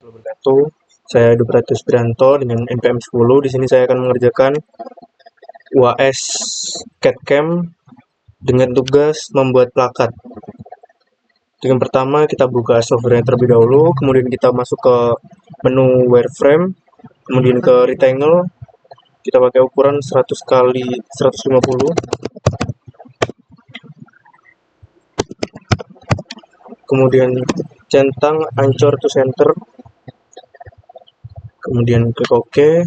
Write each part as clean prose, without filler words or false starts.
Wabarakatuh. Saya Dupratus Prianto dengan NPM 10. Di sini saya akan mengerjakan UAS CAD/CAM dengan tugas membuat plakat. Yang pertama kita buka software terlebih dahulu, kemudian kita masuk ke menu wireframe, kemudian ke rectangle. Kita pakai ukuran 100 kali 150. Kemudian centang ancur to center. Kemudian klik OK.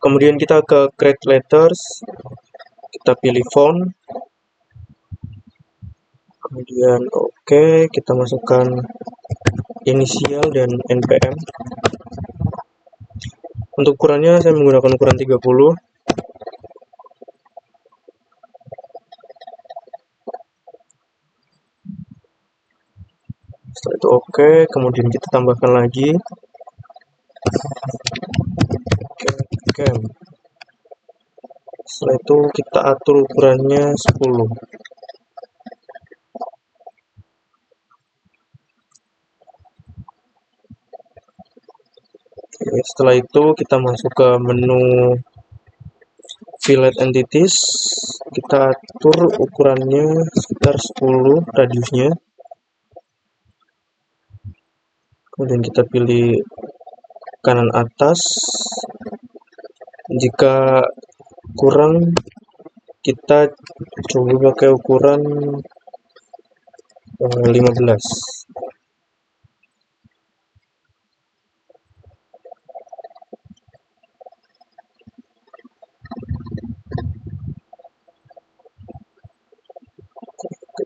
Kemudian kita ke create letters, kita pilih font, kemudian OK, kita masukkan inisial dan NPM. Untuk ukurannya saya menggunakan ukuran 30. Setelah itu OK, kemudian kita tambahkan lagi CAD/CAM. Setelah itu kita atur ukurannya 10. Oke, setelah itu kita masuk ke menu fillet entities, kita atur ukurannya sekitar 10 radiusnya. Kemudian kita pilih kanan atas. Jika kurang, kita coba pakai ukuran 15.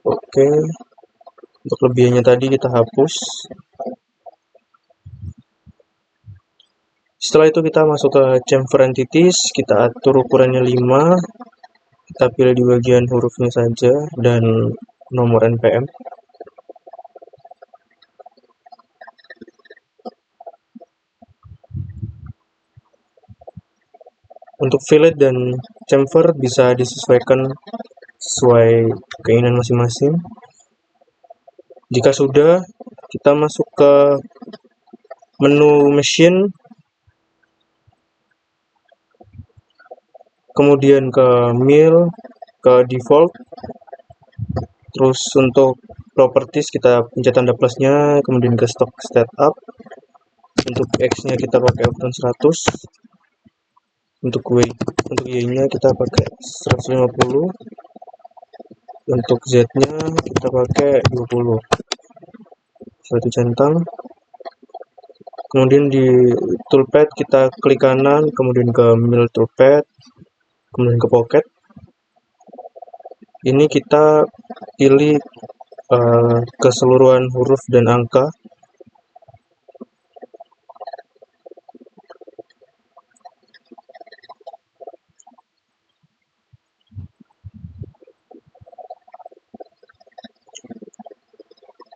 Oke, untuk lebihannya tadi kita hapus. Setelah itu kita masuk ke chamfer entities, kita atur ukurannya 5. Kita pilih di bagian hurufnya saja dan nomor NPM. Untuk fillet dan chamfer bisa disesuaikan sesuai keinginan masing-masing. Jika sudah, kita masuk ke menu machine, kemudian ke mill, ke default. Terus untuk properties kita pencet tanda plusnya, kemudian ke stock setup. Untuk X-nya kita pakai ukuran 100. Untuk Y-nya kita pakai 150. Untuk Z-nya kita pakai 20. Satu centang. Kemudian di toolpad kita klik kanan, kemudian ke mill toolpad, kemudian ke pocket. Ini kita pilih keseluruhan huruf dan angka.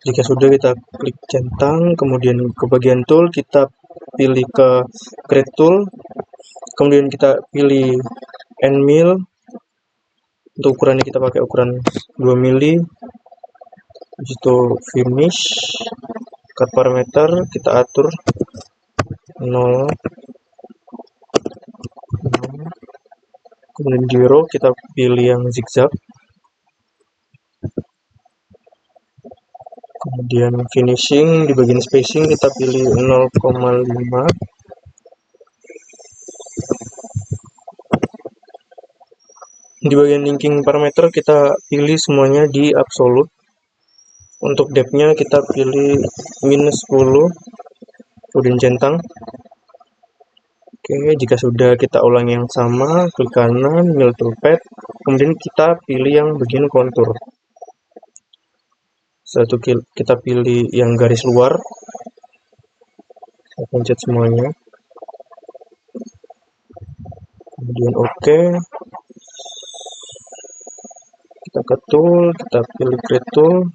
Jika sudah, kita klik centang, kemudian ke bagian tool kita pilih ke create tool, kemudian kita pilih end mill. Untuk ukurannya kita pakai ukuran 2 mili. Habis itu finish, cut parameter kita atur 0, kemudian di row kita pilih yang zigzag, kemudian finishing di bagian spacing kita pilih 0,5. Di bagian linking parameter kita pilih semuanya di absolute. Untuk depth-nya kita pilih -10, kemudian centang. Oke, jika sudah kita ulang yang sama, klik kanan, mill toolpad, kemudian kita pilih yang bagian kontur. Setelah itu kita pilih yang garis luar, saya pencet semuanya, kemudian OK. Kita ke tool, kita pilih create tool,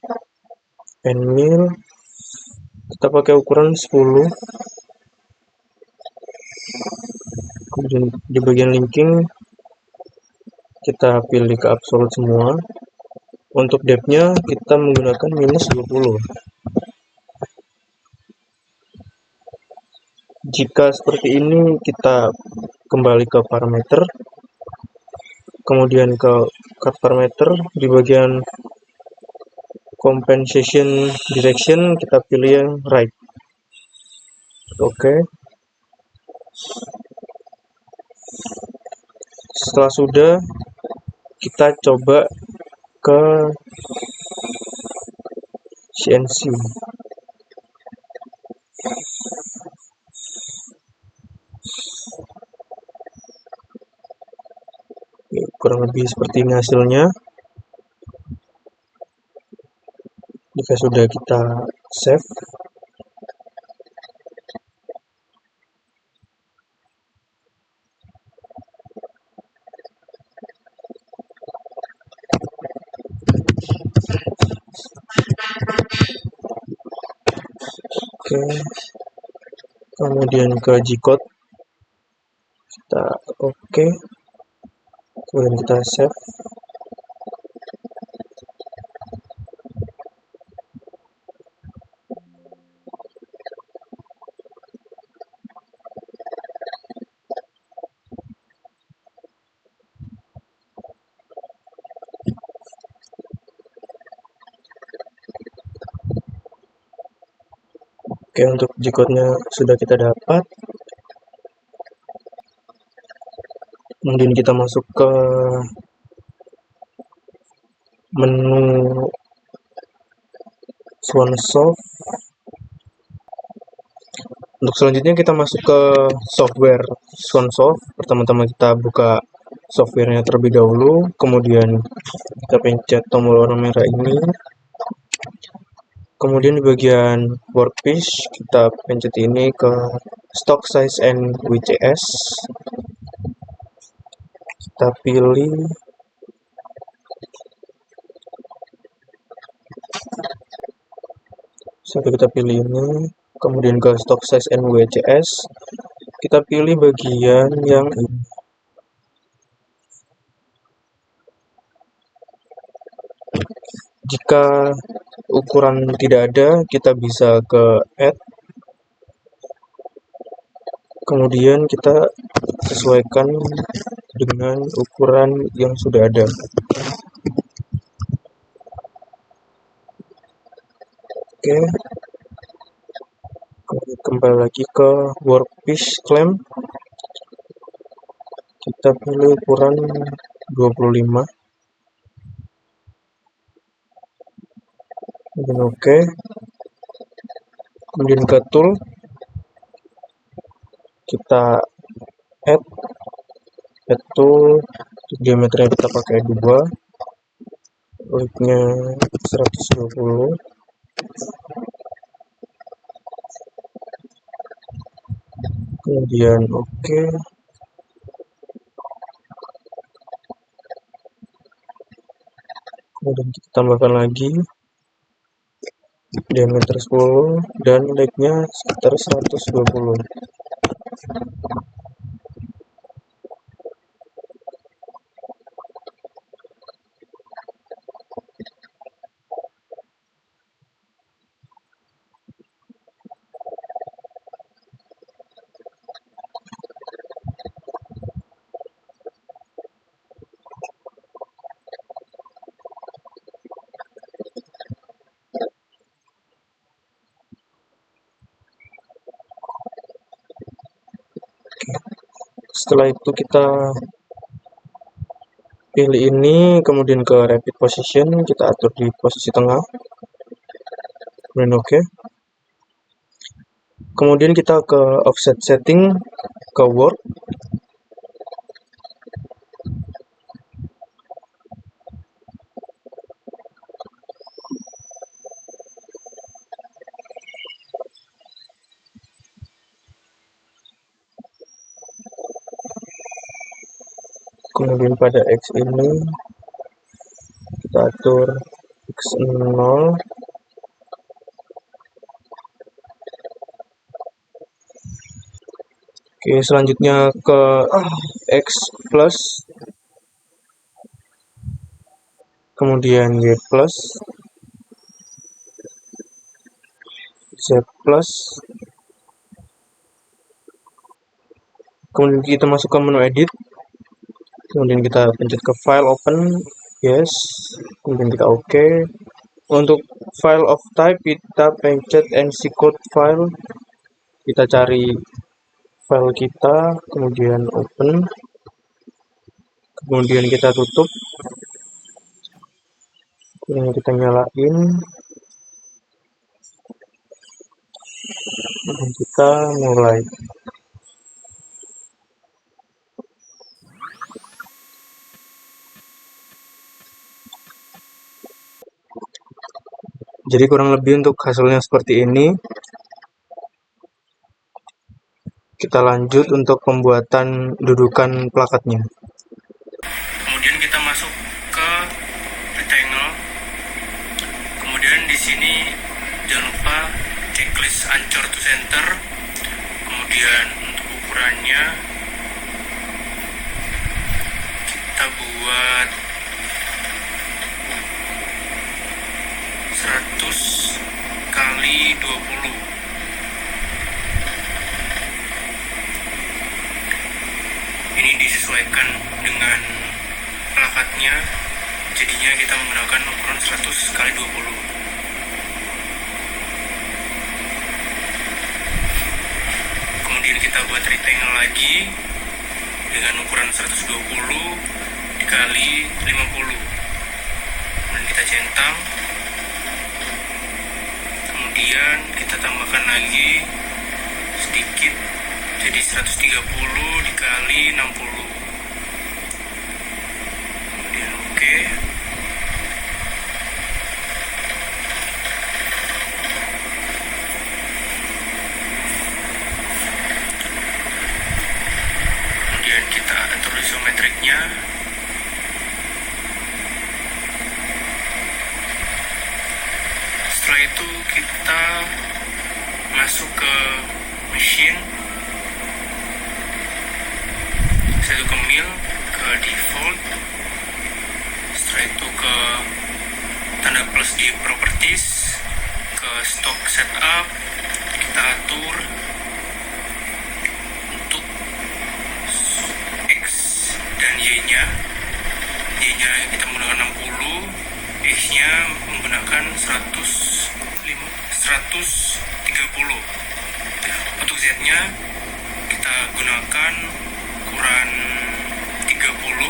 end mill, kita pakai ukuran 10. Kemudian di bagian linking kita pilih ke absolute semua. Untuk depth-nya kita menggunakan -20. Jika seperti ini, kita kembali ke parameter, kemudian ke cut parameter, di bagian compensation direction kita pilih yang right. Oke. Setelah sudah, kita coba ke CNC. Kurang lebih seperti ini hasilnya. Jika sudah kita save, oke, kemudian ke G-code, kita oke, kemudian kita save. Oke, untuk G-code-nya sudah kita dapat. Kemudian kita masuk ke menu Swansoft. Untuk selanjutnya kita masuk ke software Swansoft. Pertama-tama kita buka softwarenya terlebih dahulu, kemudian kita pencet tombol warna merah ini. Kemudian di bagian workpiece kita pencet ini ke stock size and WCS. Kita pilih sampai kita pilih ini, kemudian ke stock size and WCS kita pilih bagian yang ini. Jika ukuran tidak ada, kita bisa ke add, kemudian kita sesuaikan dengan ukuran yang sudah ada. Oke, kembali lagi ke workpiece clamp, kita pilih ukuran 25, kemudian oke, kemudian ke tool, kita add tool, diameternya kita pakai 2, widthnya 120, kemudian oke, kemudian kita tambahkan lagi diameter 10 dan lengthnya sekitar 120. Setelah itu kita pilih ini, kemudian ke repeat position, kita atur di posisi tengah, kemudian oke. Kemudian kita ke offset setting, ke work, kemudian pada X ini kita atur X0, oke, selanjutnya ke X plus, kemudian Y plus, Z plus, kemudian kita masuk ke menu edit, kemudian kita pencet ke file, open, yes, kemudian kita oke. Untuk file of type kita pencet NC code file, kita cari file kita, kemudian open, kemudian kita tutup, kemudian kita nyalain, dan kita mulai. Jadi kurang lebih untuk hasilnya seperti ini. Kita lanjut untuk pembuatan dudukan plakatnya. Kemudian kita masuk ke rectangle. Kemudian di sini jangan lupa checklist anchor to center. Kemudian untuk ukurannya kita buat 100 kali 20. Ini disesuaikan dengan plakatnya, jadinya kita menggunakan ukuran 100 kali 20. Kemudian kita buat rectangle lagi dengan ukuran 120 dikali 50. Kemudian kita centang. Kemudian kita tambahkan lagi sedikit, jadi 130 dikali 60. Kemudian oke. Kemudian kita atur isometriknya. Setelah itu kita masuk ke mesin, setelah itu ke mill, ke default, setelah itu ke tanda plus di properties, ke stock setup, kita atur untuk X dan Y-nya. Y-nya kita menggunakan 60, X-nya menggunakan 130. Untuk Z-nya kita gunakan ukuran 30.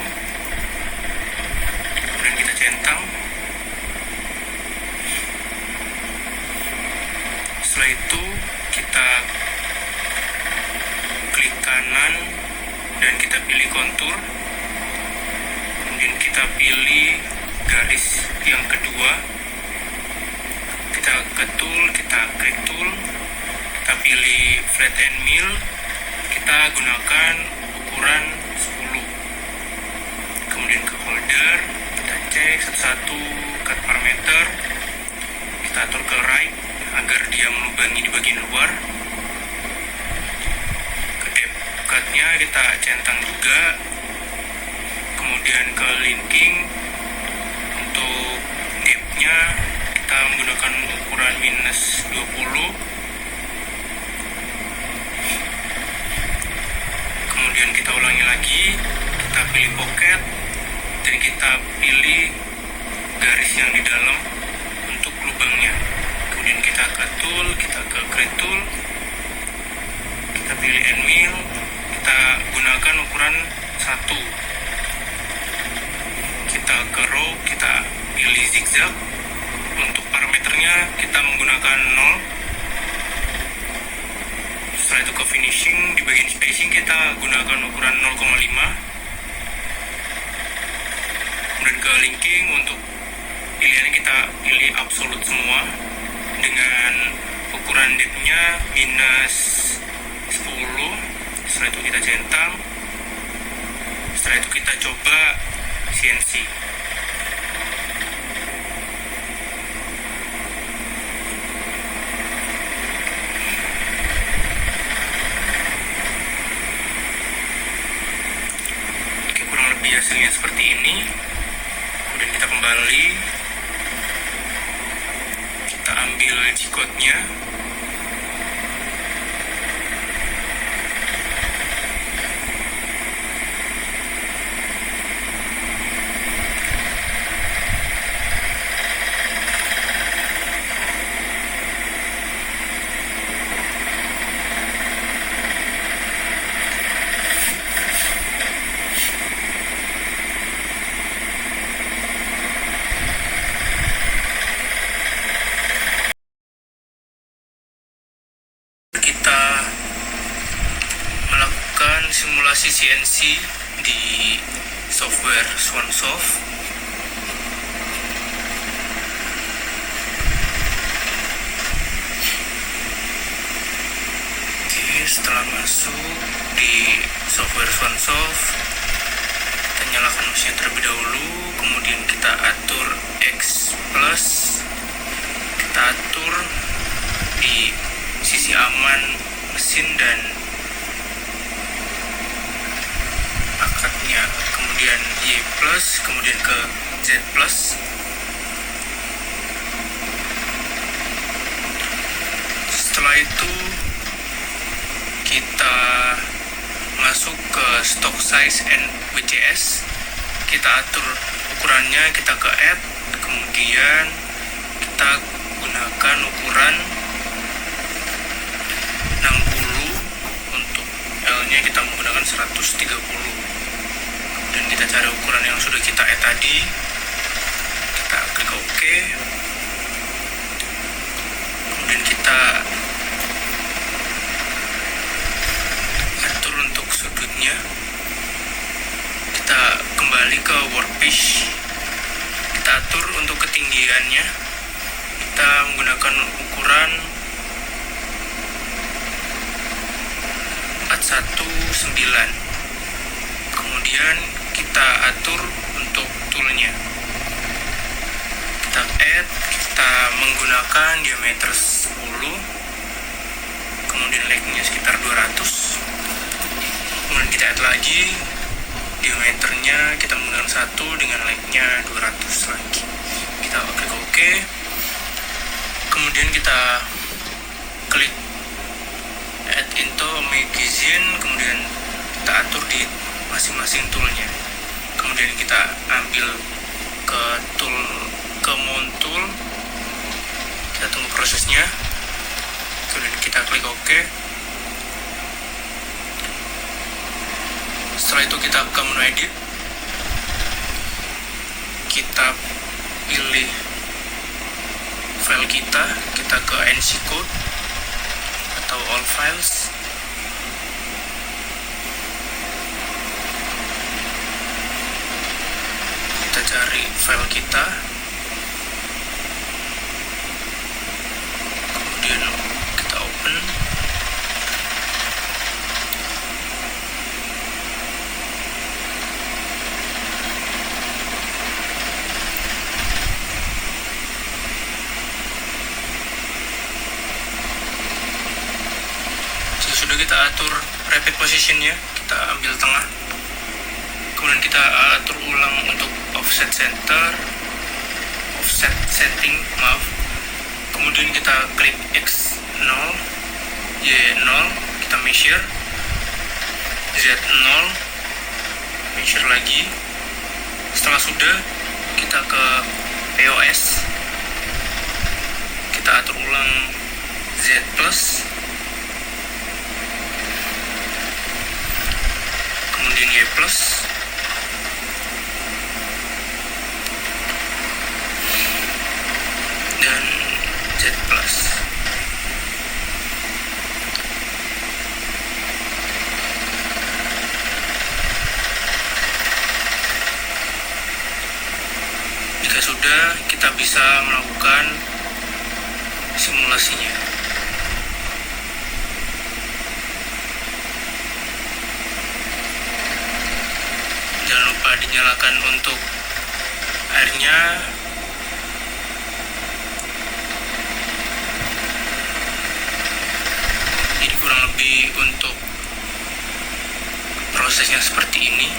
Kemudian kita centang. Setelah itu kita klik kanan dan kita pilih kontur. Kemudian kita pilih garis yang kedua. Kita ke tool, kita klik tool, kita pilih flat and mill, kita gunakan ukuran 10. Kemudian ke folder, kita cek satu-satu cut parameter, kita atur ke right agar dia melubangi di bagian luar. Ke depth cut-nya kita centang juga. Kemudian ke linking, untuk depth-nya kita menggunakan ukuran -20. Kemudian kita ulangi lagi, kita pilih pocket dan kita pilih garis yang di dalam untuk lubangnya. Kemudian kita ke tool, kita ke create tool, kita pilih end mill, kita gunakan ukuran 1. Kita ke row, kita pilih zigzag. Untuk parameternya kita menggunakan 0. Setelah itu ke finishing, di bagian spacing kita gunakan ukuran 0,5. Kemudian ke linking, untuk pilihannya kita pilih absolute semua dengan ukuran depth-nya -10. Setelah itu kita centang. Setelah itu kita coba CNC. Hasilnya seperti ini. Kemudian kita kembali, kita ambil G-code-nya, kita melakukan simulasi CNC di software Swansoft. Setelah masuk di software Swansoft, kita nyalakan mesin terlebih dahulu, kemudian kita atur X plus, kita atur di sisi aman mesin dan akadnya, kemudian Y plus, kemudian ke Z plus. Setelah itu kita masuk ke stock size and WCS, kita atur ukurannya, kita ke add, kemudian kita gunakan ukuran 60, untuk L nya kita menggunakan 130, kemudian kita cari ukuran yang sudah kita add tadi, kita klik OK, kemudian kita untuk sudutnya, kita kembali ke workpiece, kita atur untuk ketinggiannya, kita menggunakan ukuran 419, kemudian kita atur untuk toolnya, kita add, kita menggunakan diameter 10, kemudian lengthnya sekitar 200, kemudian kita add lagi diameternya, kita menggunakan 1 dengan lengthnya 200 lagi, kita klik OK, kemudian kita klik add into magazine, kemudian kita atur di masing-masing toolnya, kemudian kita ambil ke tool, ke mount tool, kita tunggu prosesnya, kemudian kita klik OK. Setelah itu kita ke menu edit, kita pilih file kita ke NC code atau all files, kita cari file kita, kemudian kita open. Sudah kita atur repeat positionnya, kita ambil tengah, kemudian kita atur ulang untuk offset setting, kemudian kita klik X0, Y0, kita measure, Z0, measure lagi. Setelah sudah, kita ke POS, kita atur ulang Z plus, kemudian Y plus, dan Z plus. Jika sudah, kita bisa melakukan simulasinya. Jangan lupa dinyalakan untuk airnya. Jadi kurang lebih untuk prosesnya seperti ini.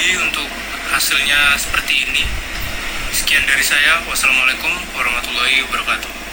Untuk hasilnya seperti ini. Sekian dari saya. Wassalamualaikum warahmatullahi wabarakatuh.